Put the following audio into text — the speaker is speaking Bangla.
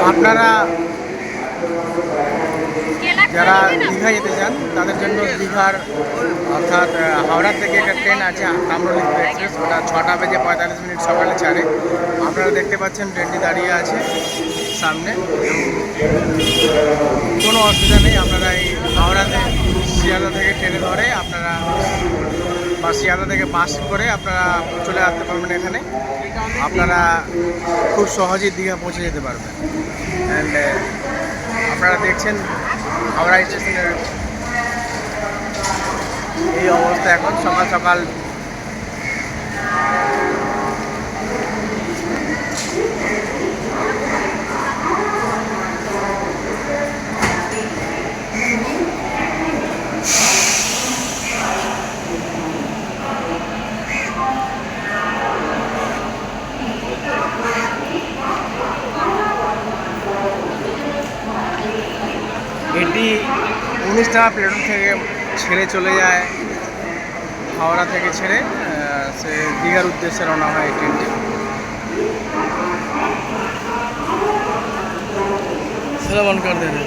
আপনারা যারা দীঘা যেতে চান তাদের জন্য দীঘার অর্থাৎ হাওড়া থেকে একটা ট্রেন আছে তাম্রলিপ্ত এক্সপ্রেস, ওটা 6:45 সকালে ছাড়ে। আপনারা দেখতে পাচ্ছেন ট্রেনটি দাঁড়িয়ে আছে সামনে, কোনো অসুবিধা নেই। আপনারা এই হাওড়াতে শিয়ালদা থেকে ট্রেনে ধরে আপনারা বা শিয়ালদা থেকে বাস করে আপনারা চলে আসতে পারবেন এখানে। আপনারা খুব সহজেই দীঘা পৌঁছে যেতে পারবেন। অ্যান্ড আপনারা দেখছেন হাওড়া স্টেশনের এই অবস্থা এখন সকাল সকাল। এটি 19 টাকা প্ল্যাটফর্ম থেকে ছেড়ে চলে যায়, হাওড়া থেকে ছেড়ে সে দীঘার উদ্দেশ্যে রওনা হয় এই ট্রেনটি। সেটা বন্ধ করে দেবে।